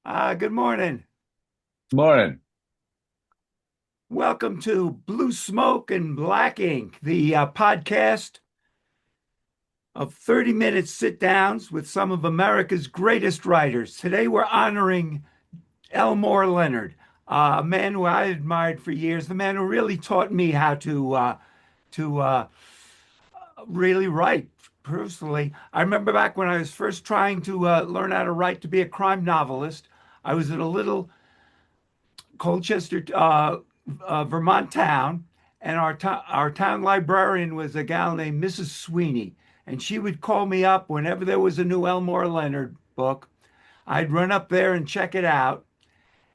Good morning. Morning. Welcome to Blue Smoke and Black Ink, the podcast of 30-minute sit downs with some of America's greatest writers. Today we're honoring Elmore Leonard, a man who I admired for years, the man who really taught me how to really write. Personally, I remember back when I was first trying to learn how to write to be a crime novelist. I was in a little Colchester, Vermont town, and our town librarian was a gal named Mrs. Sweeney, and she would call me up whenever there was a new Elmore Leonard book. I'd run up there and check it out.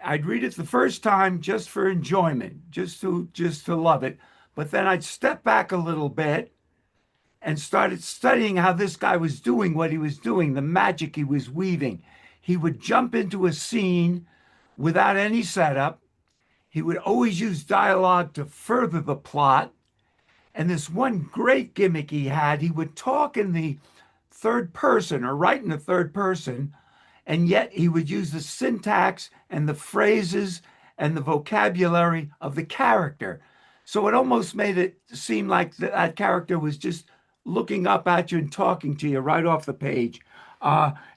I'd read it the first time just for enjoyment, just to love it. But then I'd step back a little bit and started studying how this guy was doing what he was doing, the magic he was weaving. He would jump into a scene without any setup. He would always use dialogue to further the plot. And this one great gimmick he had, he would talk in the third person or write in the third person, and yet he would use the syntax and the phrases and the vocabulary of the character. So it almost made it seem like that character was just looking up at you and talking to you right off the page.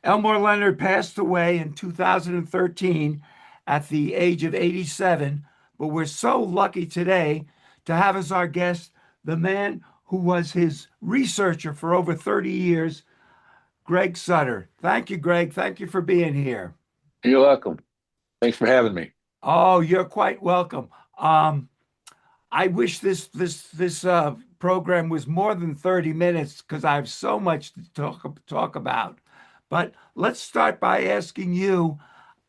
Elmore Leonard passed away in 2013 at the age of 87, but we're so lucky today to have as our guest the man who was his researcher for over 30 years, Gregg Sutter. Thank you, Greg. Thank you for being here. You're welcome. Thanks for having me. Oh, you're quite welcome. I wish this program was more than 30 minutes because I have so much to talk about. But let's start by asking you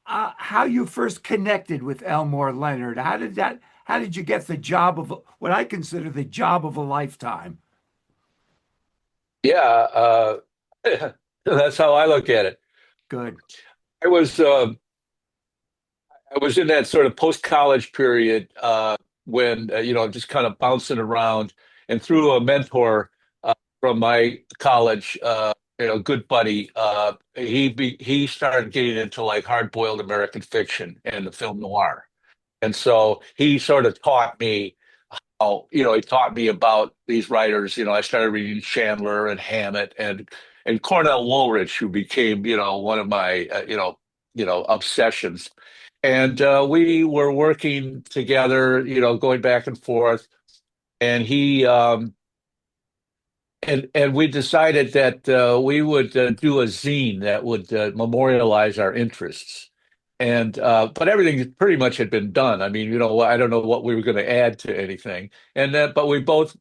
how you first connected with Elmore Leonard. How did you get the job of what I consider the job of a lifetime? Yeah, that's how I look at it. Good. I was uh, I was in that sort of post-college period when just kind of bouncing around, and through a mentor from my college, good buddy, he started getting into like hard-boiled American fiction and the film noir, and so he sort of taught me. Oh, he taught me about these writers. I started reading Chandler and Hammett and Cornell Woolrich, who became, one of my, obsessions. And we were working together, going back and forth. And he and we decided that we would do a zine that would memorialize our interests. And but everything pretty much had been done. I mean, I don't know what we were going to add to anything. And then, but we both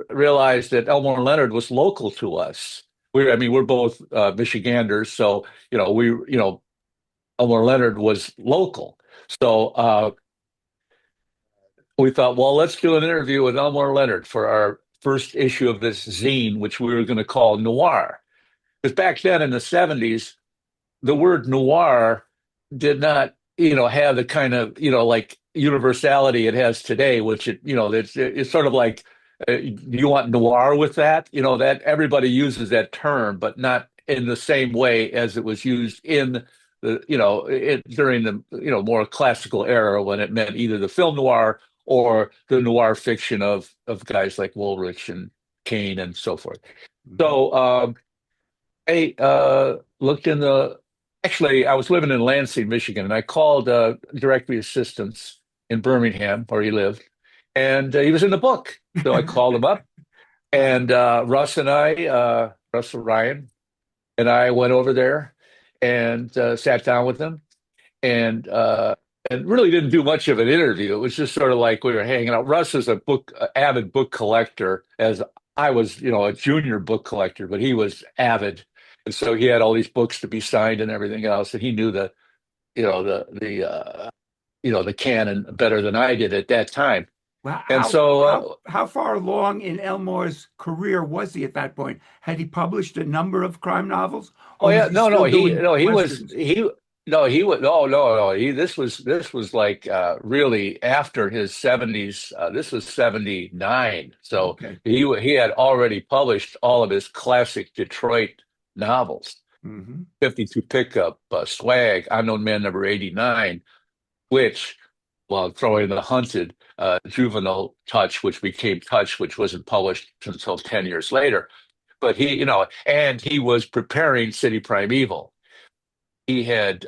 realized that Elmore Leonard was local to us. I mean, we're both Michiganders, so Elmore Leonard was local. So we thought, well, let's do an interview with Elmore Leonard for our first issue of this zine, which we were going to call Noir. Because back then in the 70s, the word noir did not, have the kind of, like universality it has today, which it's sort of like, you want noir with that? That everybody uses that term, but not in the same way as it was used in during the, more classical era when it meant either the film noir or the noir fiction of guys like Woolrich and Kane and so forth. Mhm. So, I looked in the. Actually, I was living in Lansing, Michigan, and I called directory assistance in Birmingham, where he lived, and he was in the book. So I called him up, and Russell Ryan, and I went over there and sat down with him, and really didn't do much of an interview. It was just sort of like we were hanging out. Russ is a avid book collector, as I was, a junior book collector, but he was avid, and so he had all these books to be signed and everything else, and he knew the canon better than I did at that time. Well, And how so, how how far along in Elmore's career was he at that point? Had he published a number of crime novels, oh or was yeah, he no, no, still doing he was westerns? he. No, he was no, no, no. This was like really after his 70s. This was 79. So Okay. he had already published all of his classic Detroit novels. Hmm. 52 pickup, Swag, Unknown Man number 89, which, while throwing the Hunted, Juvenile Touch, which became Touch, which wasn't published until 10 years later. But and he was preparing City Primeval. He had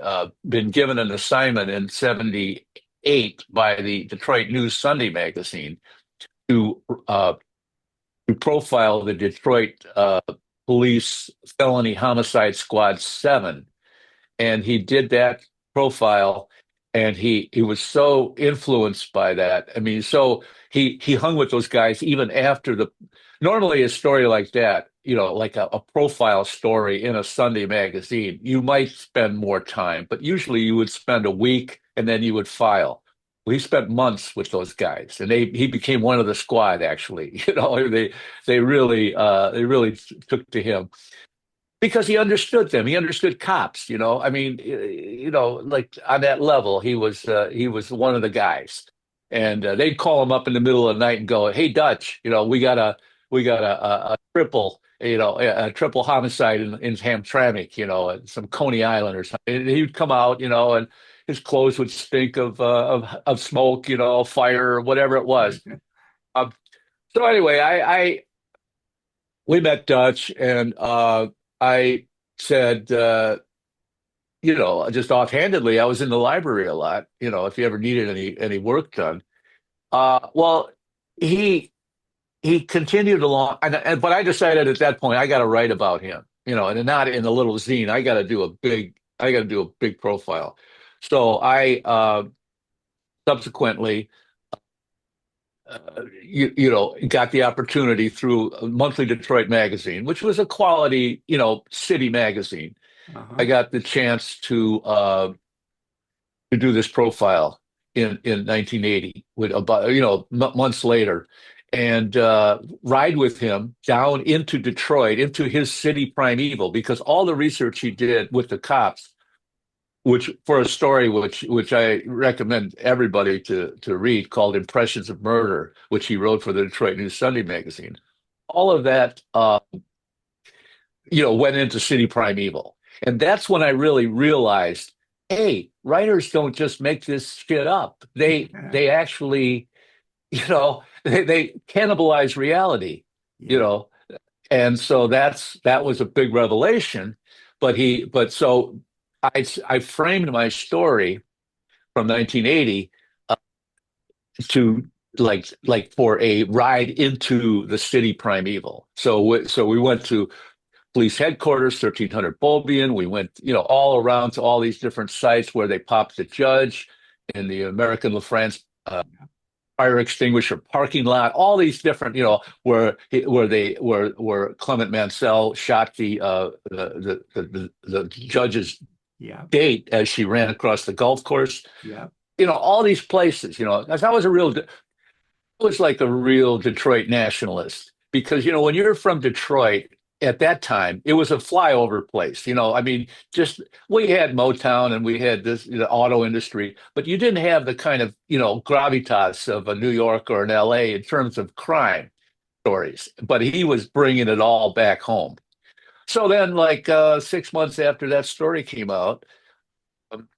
been given an assignment in 78 by the Detroit News Sunday magazine to uh, to profile the Detroit Police Felony Homicide Squad 7. And he did that profile, and he was so influenced by that. I mean, so he hung with those guys even after the normally a story like that, like a profile story in a Sunday magazine, you might spend more time, but usually you would spend a week and then you would file. Well, he spent months with those guys, and he became one of the squad. Actually, they really took to him because he understood them. He understood cops. I mean, like on that level, he was one of the guys, and they'd call him up in the middle of the night and go, "Hey, Dutch, we got a triple, a triple homicide in Hamtramck, at some Coney Island or something." And he'd come out, and his clothes would stink of smoke, fire, or whatever it was. Um, so anyway, I we met Dutch, and I said, just offhandedly, I was in the library a lot, if you ever needed any work done. Well, he he continued along, but I decided at that point I got to write about him, and not in a little zine. I got to do a big profile. So I subsequently got the opportunity through Monthly Detroit magazine, which was a quality, city magazine. I Uh-huh. got the chance to do this profile in 1980, with about months later, and ride with him down into Detroit, into his city primeval, because all the research he did with the cops, which for a story which I recommend everybody to read, called Impressions of Murder, which he wrote for the Detroit News Sunday magazine. All of that went into City Primeval. And that's when I really realized, hey, writers don't just make this shit up. They actually, they cannibalize reality, you Yeah. know. And so that was a big revelation. But so I framed my story from 1980 to like for a ride into the City Primeval. So we went to police headquarters, 1300 Bolbian. We went, all around to all these different sites where they popped the judge in the American LaFrance fire extinguisher parking lot. All these different, where Clement Mansell shot the judge's Yeah. date as she ran across the golf course. Yeah. All these places. I was like a real Detroit nationalist because, when you're from Detroit at that time, it was a flyover place. I mean, just we had Motown and we had this, auto industry, but you didn't have the kind of, gravitas of a New York or an LA in terms of crime stories. But he was bringing it all back home. So then, like 6 months after that story came out, um,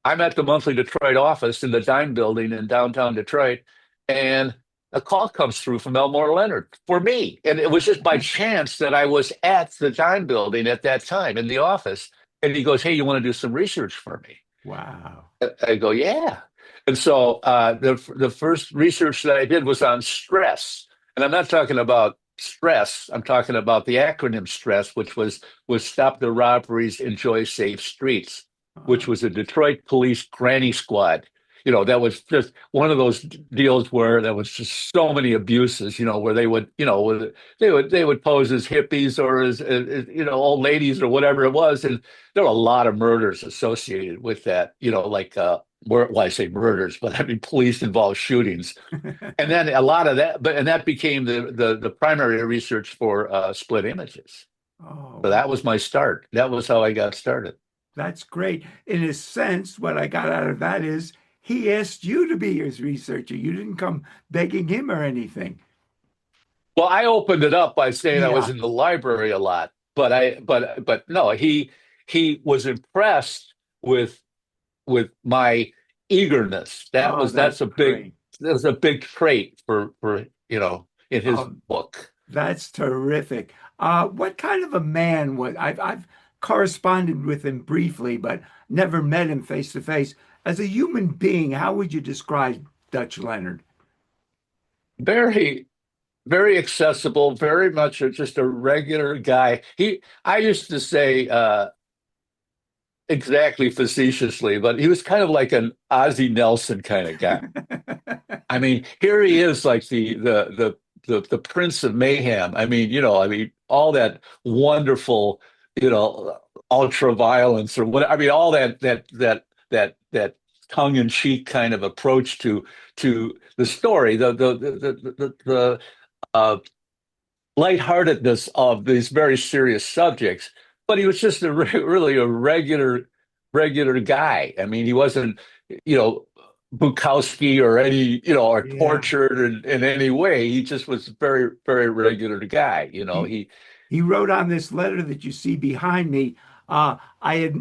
I'm at the Monthly Detroit office in the Dime Building in downtown Detroit, and a call comes through from Elmore Leonard for me. And it was just by chance that I was at the Dime Building at that time in the office. And he goes, "Hey, you want to do some research for me?" Wow. I go, "Yeah." And so the first research that I did was on stress. And I'm not talking about stress. I'm talking about the acronym STRESS, which was Stop the Robberies, Enjoy Safe Streets, which Uh, was a Detroit police granny squad. That was just one of those deals where there was just so many abuses, where they would, they would pose as hippies or as old ladies or whatever it was. And there were a lot of murders associated with that, like well, I say murders, but I mean police involved shootings. And then a lot of that, and that became the primary research for split images. So oh, that was my start. That was how I got started. that's great. In a sense, what I got out of that is he asked you to be his researcher. You didn't come begging him or anything. Well, I opened it up by saying I was Yeah. in the library a lot. but no, he was impressed with my eagerness. Oh, That's that's a big great. that's a big trait for in his Oh, book. that's terrific. What kind of a man was I've corresponded with him briefly, but never met him face to face. As a human being, how would you describe Dutch Leonard? Very very accessible, very much just a regular guy. I used to say exactly facetiously, but he was kind of like an Ozzie Nelson kind of guy. I mean, here he is, like the Prince of Mayhem. I mean, all that wonderful, ultra violence or what. I mean, all that tongue in cheek kind of approach to the story, the lightheartedness of these very serious subjects. But he was just really a regular guy. I mean, he wasn't, you know, Bukowski or or Yeah. tortured in any way. He just was very regular guy. He he wrote on this letter that you see behind me.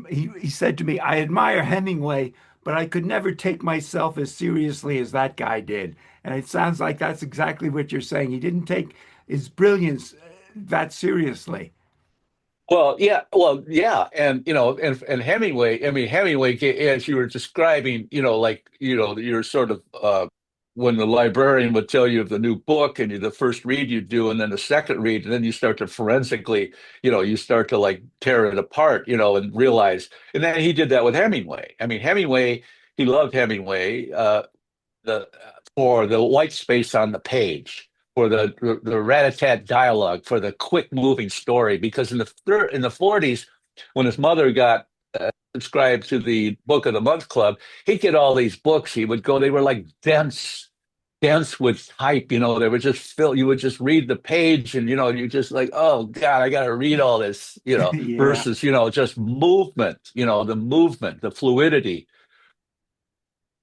He said to me, I admire Hemingway, but I could never take myself as seriously as that guy did. And it sounds like that's exactly what you're saying. He didn't take his brilliance that seriously. Well, yeah, and and Hemingway. I mean, Hemingway, as you were describing, you're sort of when the librarian would tell you of the new book, and the first read you do, and then the second read, and then you start to forensically, you start to like tear it apart, and realize. And then he did that with Hemingway. I mean, Hemingway, he loved Hemingway. The for the white space on the page, for the rat-a-tat dialogue, for the quick moving story. Because in the 40s, when his mother got subscribed to the Book of the Month Club, he'd get all these books. He would go. They were like dense with type. They would just fill. You would just read the page, and you just like, oh God, I got to read all this. Yeah. Versus just movement. The movement, the fluidity.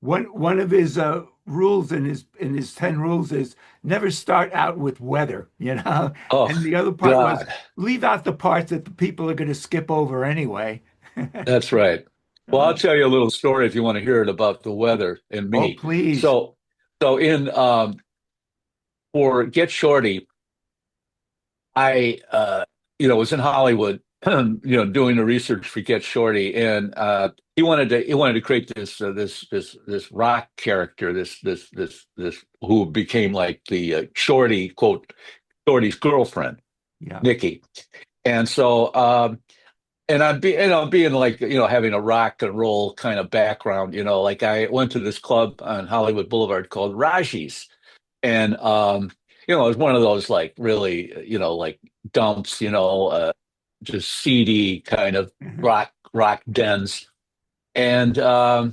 One of his rules in his 10 rules is never start out with weather, you know? Oh And the other part was God. leave out the parts that the people are going to skip over anyway. That's right. Well, I'll Uh, tell you a little story if you want to hear it about the weather and oh, me. please. So, so in for Get Shorty, I was in Hollywood, doing the research for Get Shorty, and he wanted to create this rock character, this who became like the Shorty quote Shorty's girlfriend, Yeah. Nikki, and so. And being like, having a rock and roll kind of background, like I went to this club on Hollywood Boulevard called Raji's. And, it was one of those like really, like dumps, just seedy kind of Mhm. rock dens. And, I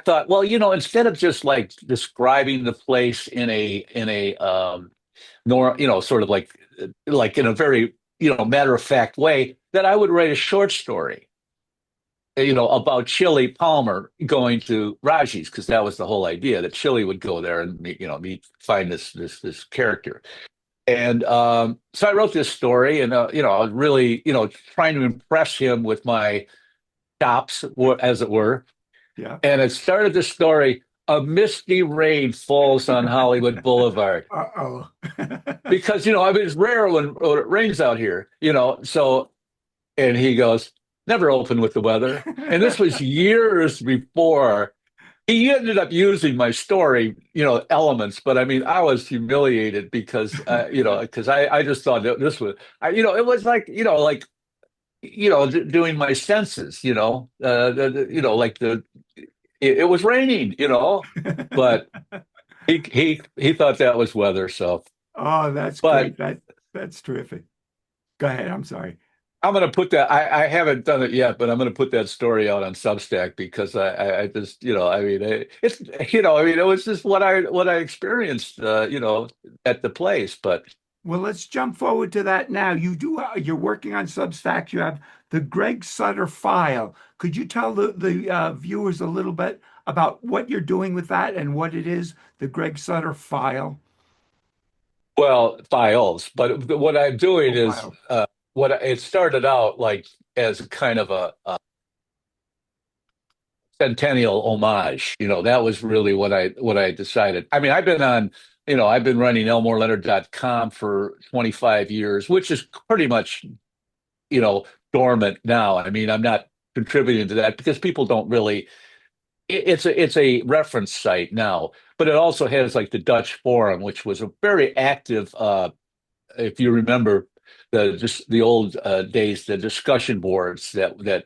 thought, well, instead of just like describing the place in a nor sort of like in a very matter of fact way, that I would write a short story, about Chili Palmer going to Raji's, because that was the whole idea, that Chili would go there and find this character. And so I wrote this story, and I was really trying to impress him with my chops, as it were. Yeah. And it started the story. A misty rain falls on Hollywood Boulevard, Uh-oh. because I mean it's rare when it rains out here, so. And he goes, never open with the weather. And this was years before he ended up using my story, elements. But I mean, I was humiliated because, because I just thought that this was, it was like, doing my senses, like it was raining, but he thought that was weather. So, Oh, that's but great. That's terrific. Go ahead. I'm sorry. I'm going to put that. I haven't done it yet, but I'm going to put that story out on Substack, because I just, I mean, it's, I mean, it was just what I experienced, at the place. But Well, let's jump forward to that now. You're working on Substack. You have the Gregg Sutter file. Could you tell the viewers a little bit about what you're doing with that and what it is, the Gregg Sutter file? well, files. But what I'm doing Oh, is file. what it started out like as a kind of a centennial homage. That was really what I decided. I mean, I've been running ElmoreLeonard.com for 25 years, which is pretty much, you know, dormant now. I mean, I'm not contributing to that because people don't really it's a reference site now, but it also has like the Dutch Forum, which was a very active if you remember the old days, the discussion boards that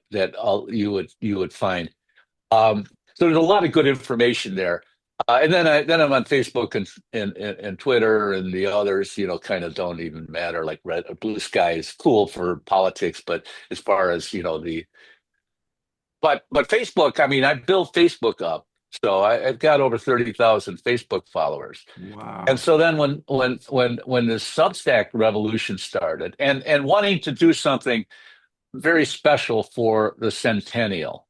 you would find. Um, so there's a lot of good information there. And then I'm on Facebook and Twitter and the others, kind of don't even matter. Like Red or Blue Sky is cool for politics, but as far as the but Facebook, I mean, I built Facebook up, so I've got over 30,000 Facebook followers. And Wow. so then when the Substack revolution started, and wanting to do something very special for the centennial.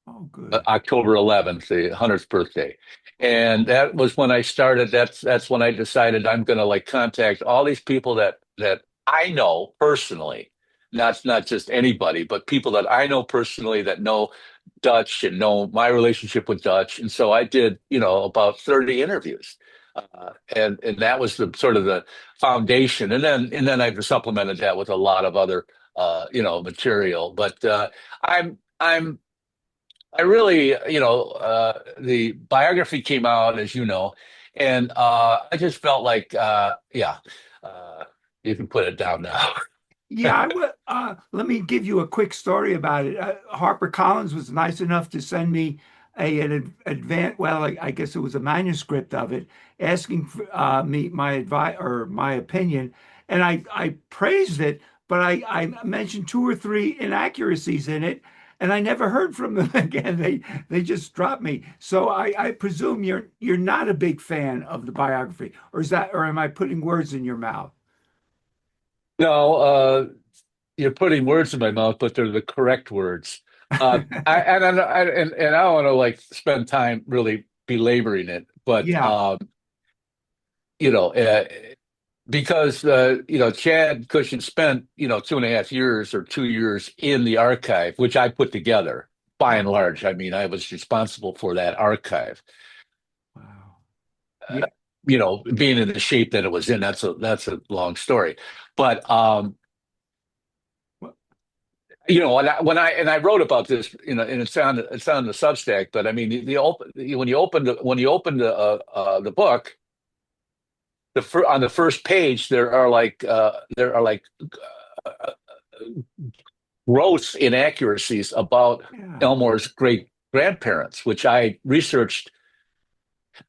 Oh, good. October 11th, the 100th birthday. And that was when I started. That's when I decided I'm going to like contact all these people that I know personally, not just anybody, but people that I know personally that know Dutch and know my relationship with Dutch. And so I did, about 30 interviews. And that was the sort of the foundation. And then I've supplemented that with a lot of other material. But I'm I really, the biography came out, as you know, and I just felt like, yeah, uh, you can put it down now. Yeah, I would. Let me give you a quick story about it. HarperCollins was nice enough to send me an advance. Well, I guess it was a manuscript of it, asking for, me my advice or my opinion, and I praised it, but I mentioned two or three inaccuracies in it, and I never heard from them again. They just dropped me. So I presume you're not a big fan of the biography, or is that, or am I putting words in your mouth? No, you're putting words in my mouth, but they're the correct words. And I don't want to like spend time really belaboring it, but Yeah. you know, uh, because Chad Cushing spent 2.5 years or 2 years in the archive, which I put together by and large. I mean, I was responsible for that archive. Wow. Uh, Yeah. being in the shape that it was in, that's a long story. But Well, when I wrote about this, and it's on the Substack. But I mean, when you open the book, on the first page there are like uh, gross inaccuracies about yeah. Elmore's great grandparents, which I researched.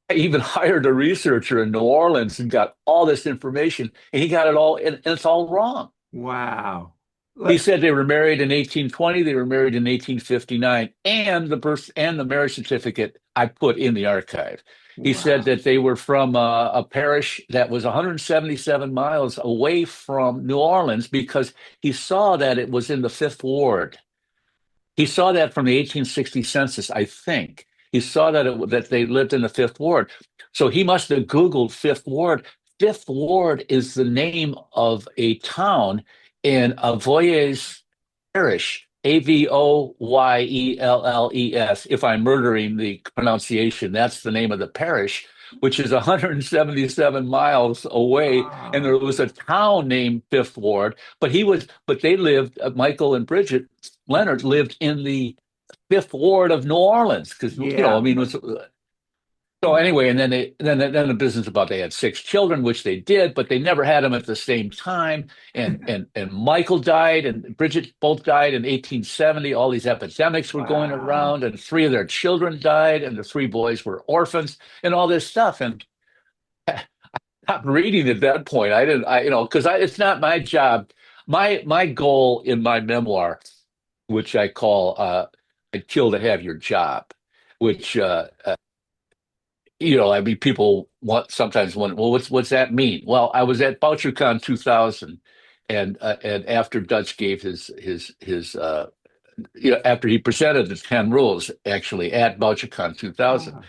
I even hired a researcher in New Orleans and got all this information, and he got it all, and it's all wrong. Wow. He Let, said they were married in 1820, they were married in 1859, and the birth and the marriage certificate I put in the archive. He said wow. that they were from a parish that was 177 miles away from New Orleans because he saw that it was in the Fifth Ward. He saw that from the 1860 census, I think. He saw that they lived in the Fifth Ward. So he must have Googled Fifth Ward. Fifth Ward is the name of a town in Avoyelles Parish, Avoyelles. If I'm murdering the pronunciation, that's the name of the parish, which is 177 miles away. And Ah, there was a town named Fifth Ward, but they lived, Michael and Bridget Leonard lived in the Fifth Ward of New Orleans because I yeah. mean, so Wow. anyway, and then the business about they had six children, which they did, but they never had them at the same time. And Michael died, and Bridget both died in 1870. All these epidemics were going Wow. around, and three of their children died, and the three boys were orphans, and all this stuff. And I stopped reading at that point. I didn't, because it's not my job. My goal in my memoir, which I call "I'd Kill to Have Your Job," which I mean, people sometimes wonder, well, what's that mean? Well, I was at BoucherCon 2000, and after Dutch gave his after he presented the 10 rules actually at BoucherCon 2000, Ah,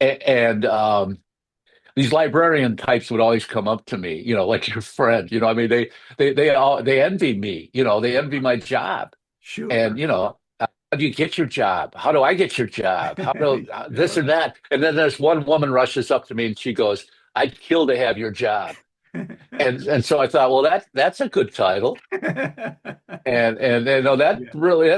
and these librarian types would always come up to me, like your friend. I mean, they envy me. They envy my job, and Sure. how do you get your job? How do I get your job? How do this or Sure. that? And then there's one woman rushes up to me and she goes, "I'd kill to have your job." And so I thought, well, that's a good title. And Yeah. that really,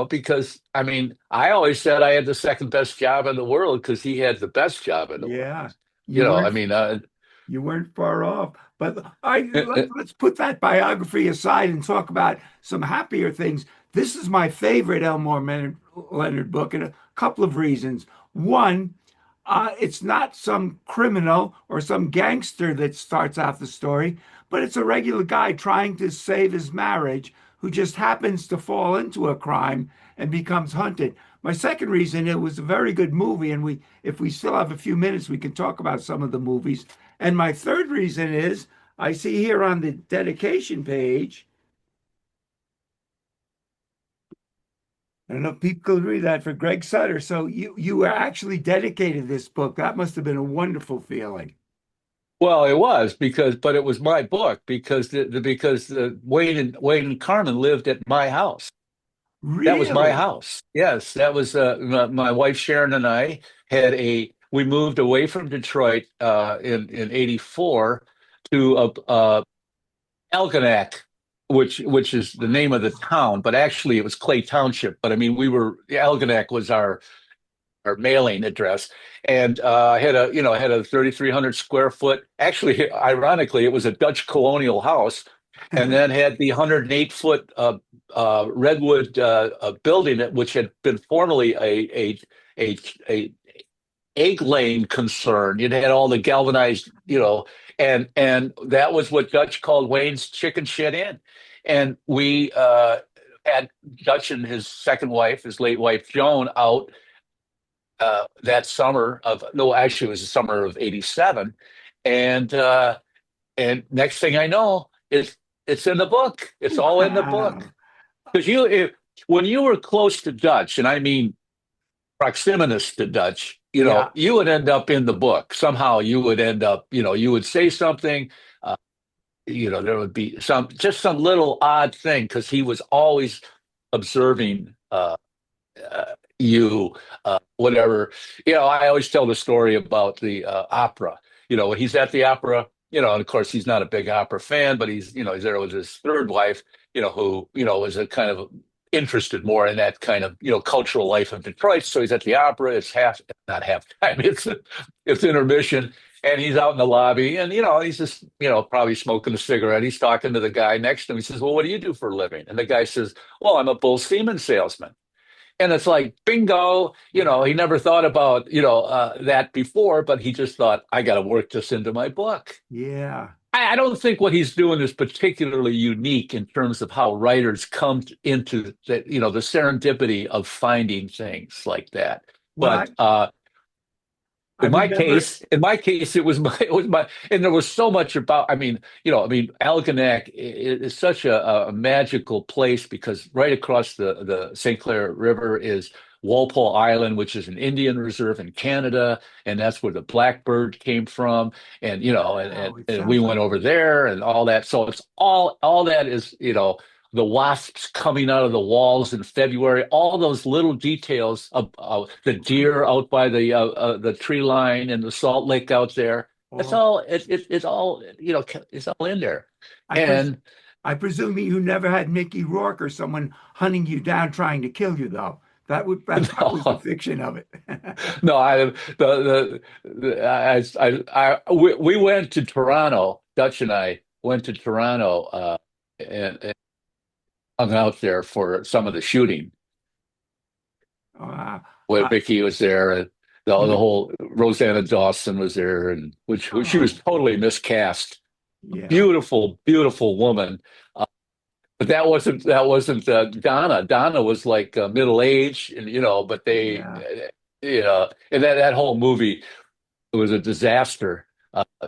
because I mean, I always said I had the second best job in the world because he had the best job in the world. Yeah. You I weren't mean, you weren't far off. But uh, uh, let's put that biography aside and talk about some happier things. This is my favorite Leonard book, and a couple of reasons. One, it's not some criminal or some gangster that starts out the story, but it's a regular guy trying to save his marriage who just happens to fall into a crime and becomes hunted. My second reason, it was a very good movie, and if we still have a few minutes, we can talk about some of the movies. And my third reason is I see here on the dedication page, I don't know if people could read that for Gregg Sutter. So you were actually dedicated this book. That must have been a wonderful feeling. well, it was but it was my book because Wayne and Carmen lived at my house. That was my Really? house. Yes, that was my wife Sharon and I we moved away from Detroit in '84 to Algonac, which is the name of the town, but actually it was Clay Township. But I mean, Algonac was our mailing address, and had a 3,300 square foot. Actually, ironically, it was a Dutch colonial house, and then had the 108-foot redwood building, which had been formerly a egg laying concern. It had all the galvanized, and that was what Dutch called Wayne's Chicken Shed Inn. And we had Dutch and his second wife, his late wife Joan, out that summer of no, actually it was the summer of '87, and next thing I know, it's in the book. It's all in the book Wow. because when you were close to Dutch, and I mean proximitous to Dutch, Yeah. you would end up in the book. Somehow you would end up, you would say something, there would be some little odd thing because he was always observing you, whatever. I always tell the story about the opera. When he's at the opera, and of course he's not a big opera fan, but he's there with his third wife, who, was a kind of interested more in that kind of, cultural life of Detroit. So he's at the opera. It's not half time. It's intermission. And he's out in the lobby and, he's just, probably smoking a cigarette. He's talking to the guy next to him. He says, "Well, what do you do for a living?" And the guy says, "Well, I'm a Bull Seaman salesman." And it's like, bingo, he never thought about, that before, but he just thought, I got to work this into my book. Yeah. I don't think what he's doing is particularly unique in terms of how writers come into the serendipity of finding things like that. Well, But I remember. in my case, it was my, and there was so much about. I mean, Algonac is such a magical place because right across the St. Clair River is Walpole Island, which is an Indian reserve in Canada, and that's where the blackbird came from. And Wow, it and we sounds went like. over there and all that. So it's all that is the wasps coming out of the walls in February, all those little details of the deer out by the tree line and the salt lake out there. It's Oh, all it's all it's all in there. I pres And I presume you never had Mickey Rourke or someone hunting you down trying to kill you, though. That was the no, fiction of it. no, we went to Toronto. Dutch and I went to Toronto and hung out there for some of the shooting Uh, when uh, Mickey was there, and the you, whole Rosanna Dawson was there, and which she was oh, totally miscast. yeah, Beautiful, beautiful woman. Uh, but that wasn't Donna. Donna was like middle aged, and but yeah. and that whole movie it was a disaster.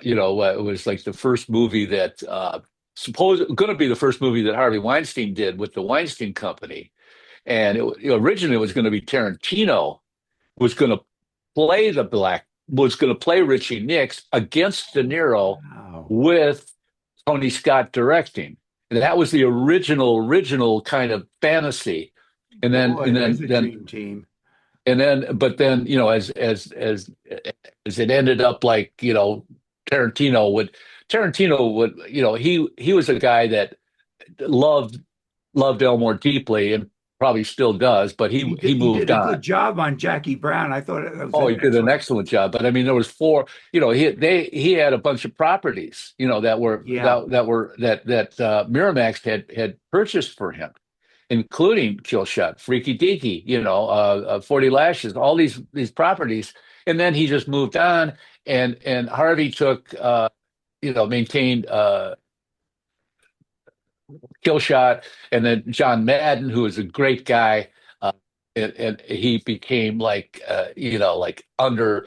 It was like the first movie that supposed going to be the first movie that Harvey Weinstein did with the Weinstein Company, and originally it was going to be Tarantino was going to play was going to play Richie Nix against De Niro Wow. with Tony Scott directing. And that was the original kind of fantasy. And then Boy, and there's then a then dream team. but then, as it ended up, like, Tarantino would Tarantino would, he was a guy that loved Elmore deeply and probably still does, but he He did moved a on. good job on Jackie Brown. I thought that was Oh, an he did an excellent. excellent job. But I mean, there was four, he had a bunch of properties, Yeah, that Miramax had purchased for him, including Kill Shot, Freaky Deaky, 40 Lashes, all these properties. And then he just moved on, and Harvey took, maintained Kill Shot, and then John Madden, who is a great guy, and he became like, like under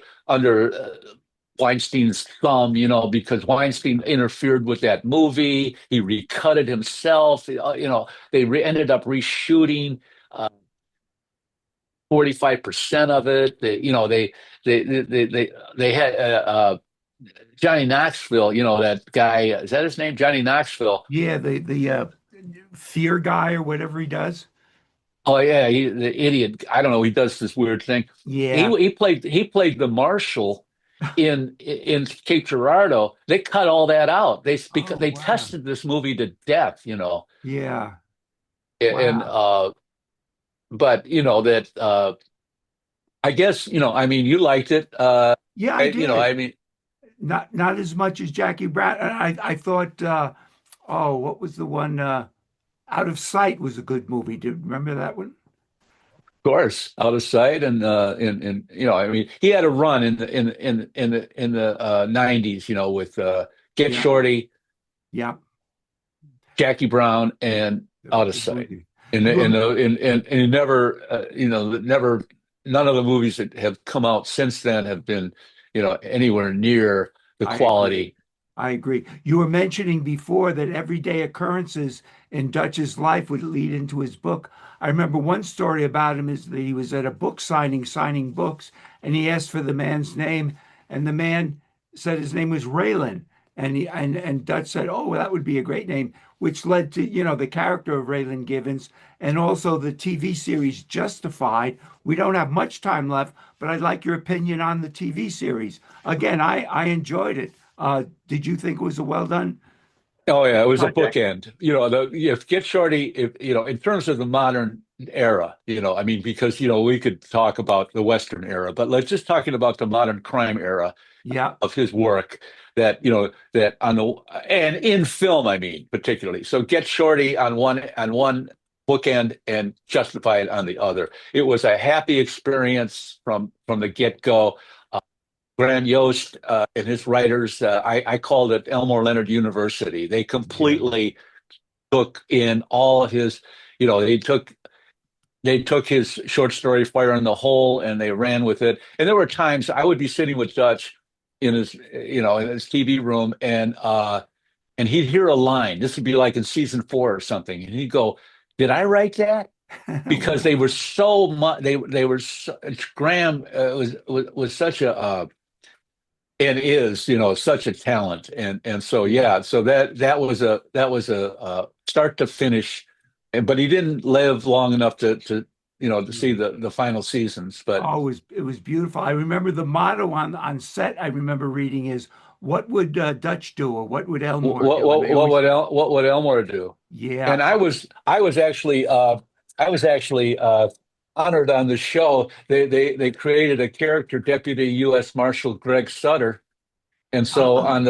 Weinstein's thumb, because Weinstein interfered with that movie. He recut it himself. Ended up reshooting 45% of it. They had Johnny Knoxville, that guy. Is that his name? Johnny Knoxville. yeah. The fear guy or whatever he does. Oh yeah, the idiot. I don't know. He does this weird thing. He Yeah. he played the marshal in Cape Girardeau. They cut all that out. Because Oh they wow. tested this movie to death, Yeah. and Wow. but that, I guess, I mean, you liked it. Yeah, I I did. mean, Not as much as Jackie Brown. And I thought. Oh, what was the one? Out of Sight was a good movie. Do you remember that one? of course, Out of Sight, and I mean, he had a run in the 90s, with Get Yeah. Shorty, Yeah. Jackie Brown, and They were Out of good Sight. movies. And You and were, and he never, never, none of the movies that have come out since then have been, anywhere near the I agree. quality. I agree. You were mentioning before that everyday occurrences in Dutch's life would lead into his book. I remember one story about him is that he was at a book signing books, and he asked for the man's name, and the man said his name was Raylan. And Dutch said, "Oh, well, that would be a great name," which led to, the character of Raylan Givens and also the TV series Justified. We don't have much time left, but I'd like your opinion on the TV series. Again, I enjoyed it. Did you think it was a well done Oh yeah, it was a project? bookend. If Get Shorty, if in terms of the modern era, I mean, because we could talk about the Western era, but let's just talking about the modern crime era Yeah, of his work, that on the and in film, I mean, particularly. So Get Shorty on one bookend and Justified on the other. It was a happy experience from the get-go. Graham Yost, and his writers, I called it Elmore Leonard University. They yeah. completely took in all of his, they took his short story Fire in the Hole, and they ran with it. And there were times I would be sitting with Dutch in his TV room, and he'd hear a line. This would be like in season 4 or something, and he'd go, "Did I write that?" Because they were so much. They were so, Graham, was such a and is, such a talent. And so, Yeah. yeah, so that was a start to finish. But he didn't live long enough to see Yeah. the final seasons. But Oh, it was beautiful. I remember the motto on set. I remember reading is, "What would Dutch do, or what would Elmore what do?" And what they what always, would what would Elmore do? yeah. And I was actually honored on the show. They created a character, Deputy U.S. Marshal Gregg Sutter. And so Oh, on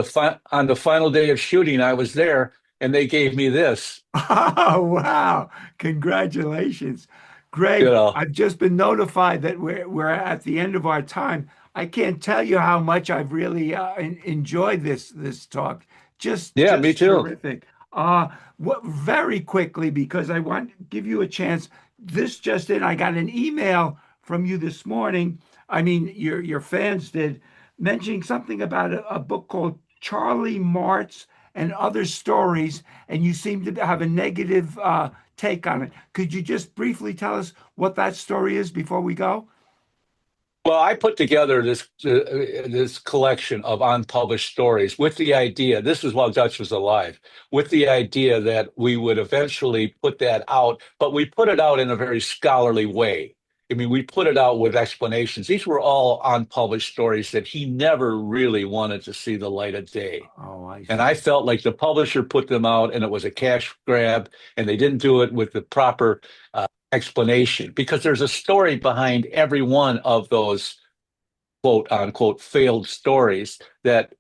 the final day of shooting, I was there, and they gave me this. oh, wow! Congratulations, You Greg. know, I've just been notified that we're at the end of our time. I can't tell you how much I've really enjoyed this talk. Just yeah, me just too. terrific. Very quickly, because I want to give you a chance. This just in, I got an email from you this morning. I mean, your fans did, mentioning something about a book called Charlie Martz and Other Stories, and you seem to have a negative take on it. Could you just briefly tell us what that story is before we go? Well, I put together this collection of unpublished stories with the idea, this was while Dutch was alive, with the idea that we would eventually put that out, but we put it out in a very scholarly way. I mean, we put it out with explanations. These were all unpublished stories that he never really wanted to see the light of day. Oh, I And I see. felt like the publisher put them out and it was a cash grab, and they didn't do it with the proper explanation because there's a story behind every one of those quote unquote failed stories that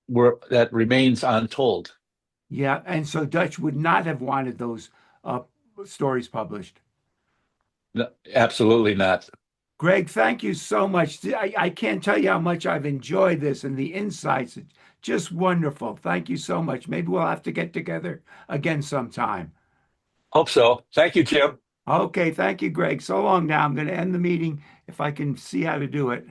remains untold. Yeah, and so Dutch would not have wanted those uh, stories published. No, absolutely not. Gregg, thank you so much. I can't tell you how much I've enjoyed this and the insights. It's just wonderful. Thank you so much. Maybe we'll have to get together again sometime. Hope so. Thank you, Jim. Okay, thank you, Gregg. So long now. I'm going to end the meeting if I can see how to do it.